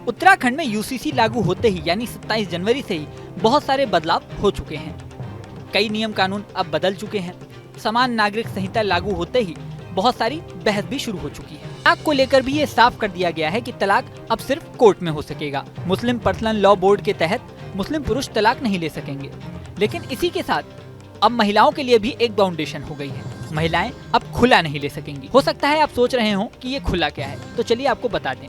उत्तराखंड में यूसीसी लागू होते ही यानी 27 जनवरी से ही बहुत सारे बदलाव हो चुके हैं। कई नियम कानून अब बदल चुके हैं। समान नागरिक संहिता लागू होते ही बहुत सारी बहस भी शुरू हो चुकी है। तलाक को लेकर भी ये साफ कर दिया गया है कि तलाक अब सिर्फ कोर्ट में हो सकेगा। मुस्लिम पर्सनल लॉ बोर्ड के तहत मुस्लिम पुरुष तलाक नहीं ले सकेंगे। लेकिन इसी के साथ अब महिलाओं के लिए भी एक बाउंडेशन हो गई है। महिलाएं अब खुला नहीं ले सकेंगी। हो सकता है आप सोच रहे हो कि ये खुला क्या है, तो चलिए आपको बता दें।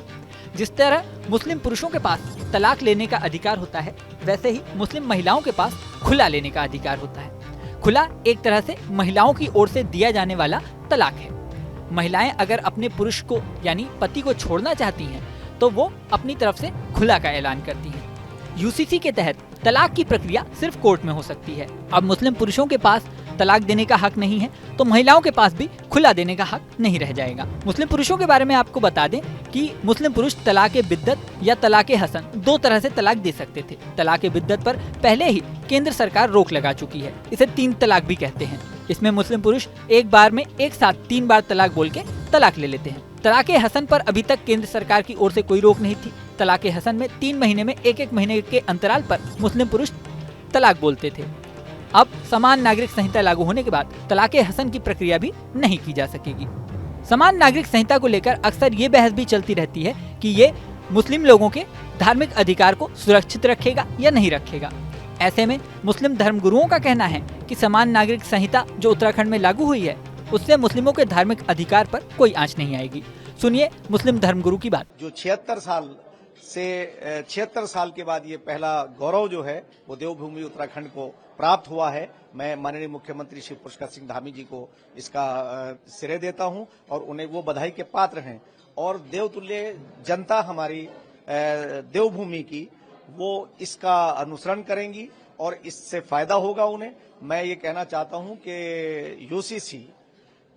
जिस तरह मुस्लिम पुरुषों के पास तलाक लेने का अधिकार होता है, वैसे ही मुस्लिम महिलाओं के पास खुला लेने का अधिकार होता है। खुला एक तरह से महिलाओं की ओर से दिया जाने वाला तलाक है। महिलाएं अगर अपने पुरुष को यानी पति को छोड़ना चाहती हैं, तो वो अपनी तरफ से खुला का ऐलान करती हैं। यूसीसी के तहत तलाक की प्रक्रिया सिर्फ कोर्ट में हो सकती है। अब मुस्लिम पुरुषों के पास तलाक देने का हक नहीं है, तो महिलाओं के पास भी खुला देने का हक नहीं रह जाएगा। मुस्लिम पुरुषों के बारे में आपको बता दें कि मुस्लिम पुरुष तलाक बिद्दत या तलाक हसन दो तरह से तलाक दे सकते थे। तलाक बिद्दत पर पहले ही केंद्र सरकार रोक लगा चुकी है। इसे 3 तलाक भी कहते हैं। इसमें मुस्लिम पुरुष एक बार में एक साथ 3 बार तलाक बोल के तलाक ले लेते हैं। तलाक हसन पर अभी तक केंद्र सरकार की ओर से कोई रोक नहीं थी। तलाक हसन में 3 महीने में एक महीने के अंतराल पर मुस्लिम पुरुष तलाक बोलते थे। अब समान नागरिक संहिता लागू होने के बाद तलाक हसन की प्रक्रिया भी नहीं की जा सकेगी। समान नागरिक संहिता को लेकर अक्सर ये बहस भी चलती रहती है कि ये मुस्लिम लोगों के धार्मिक अधिकार को सुरक्षित रखेगा या नहीं रखेगा। ऐसे में मुस्लिम धर्मगुरुओं का कहना है कि समान नागरिक संहिता जो उत्तराखंड में लागू हुई है, उससे मुस्लिमों के धार्मिक अधिकार पर कोई आंच नहीं आएगी। सुनिए मुस्लिम धर्मगुरु की बात। जो 76 साल के बाद ये पहला गौरव जो है वो देवभूमि उत्तराखंड को प्राप्त हुआ है। मैं माननीय मुख्यमंत्री श्री पुष्कर सिंह धामी जी को इसका श्रेय देता हूं और उन्हें वो बधाई के पात्र हैं। और देवतुल्य जनता हमारी देवभूमि की वो इसका अनुसरण करेंगी और इससे फायदा होगा उन्हें। मैं ये कहना चाहता हूं कि यूसीसी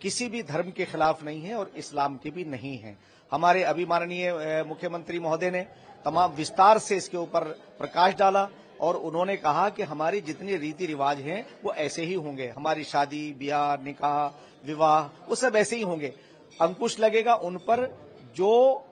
किसी भी धर्म के खिलाफ नहीं है और इस्लाम के भी नहीं है। हमारे अभी माननीय मुख्यमंत्री महोदय ने तमाम विस्तार से इसके ऊपर प्रकाश डाला और उन्होंने कहा कि हमारी जितनी रीति रिवाज हैं वो ऐसे ही होंगे। हमारी शादी ब्याह निकाह विवाह वो सब ऐसे ही होंगे। अंकुश लगेगा उन पर जो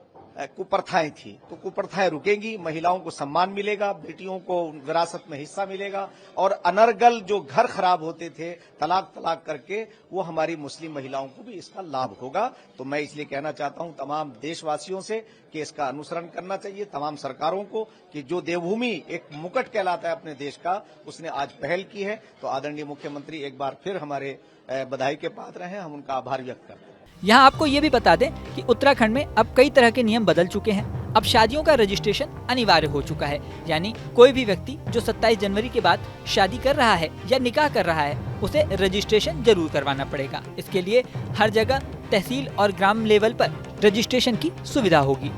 कुप्रथाएं थी, तो कुप्रथाएं रुकेंगी। महिलाओं को सम्मान मिलेगा, बेटियों को विरासत में हिस्सा मिलेगा और अनर्गल जो घर खराब होते थे तलाक करके, वो हमारी मुस्लिम महिलाओं को भी इसका लाभ होगा। तो मैं इसलिए कहना चाहता हूं तमाम देशवासियों से कि इसका अनुसरण करना चाहिए। तमाम सरकारों को कि जो देवभूमि एक मुकुट कहलाता है अपने देश का, उसने आज पहल की है। तो आदरणीय मुख्यमंत्री एक बार फिर हमारे बधाई के पात्र हैं। हम उनका आभार व्यक्त करते हैं। यहाँ आपको ये भी बता दें कि उत्तराखंड में अब कई तरह के नियम बदल चुके हैं। अब शादियों का रजिस्ट्रेशन अनिवार्य हो चुका है, यानी कोई भी व्यक्ति जो 27 जनवरी के बाद शादी कर रहा है या निकाह कर रहा है, उसे रजिस्ट्रेशन जरूर करवाना पड़ेगा। इसके लिए हर जगह तहसील और ग्राम लेवल पर रजिस्ट्रेशन की सुविधा होगी।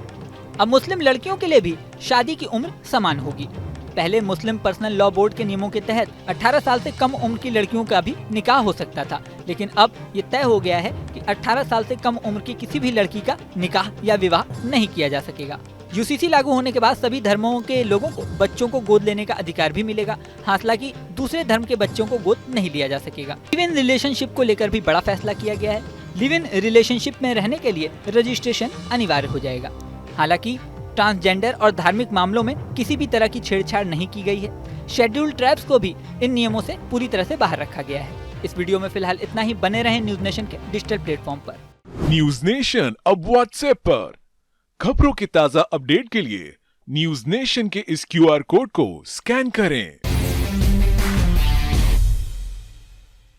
अब मुस्लिम लड़कियों के लिए भी शादी की उम्र समान होगी। पहले मुस्लिम पर्सनल लॉ बोर्ड के नियमों के तहत 18 साल से कम उम्र की लड़कियों का भी निकाह हो सकता था, लेकिन अब ये तय हो गया है कि 18 साल से कम उम्र की किसी भी लड़की का निकाह या विवाह नहीं किया जा सकेगा। यूसीसी लागू होने के बाद सभी धर्मों के लोगों को बच्चों को गोद लेने का अधिकार भी मिलेगा। हालांकि दूसरे धर्म के बच्चों को गोद नहीं लिया जा सकेगा। लिव इन रिलेशनशिप को लेकर भी बड़ा फैसला किया गया है। लिव इन रिलेशनशिप में रहने के लिए रजिस्ट्रेशन अनिवार्य हो जाएगा। हालांकि ट्रांसजेंडर और धार्मिक मामलों में किसी भी तरह की छेड़छाड़ नहीं की गई है। शेड्यूल्ड ट्राइब्स को भी इन नियमों से पूरी तरह से बाहर रखा गया है। इस वीडियो में फिलहाल इतना ही। बने रहें न्यूज नेशन के डिजिटल प्लेटफॉर्म पर। न्यूज नेशन अब व्हाट्सएप पर खबरों की ताजा अपडेट के लिए न्यूज नेशन के इस QR कोड को स्कैन करें।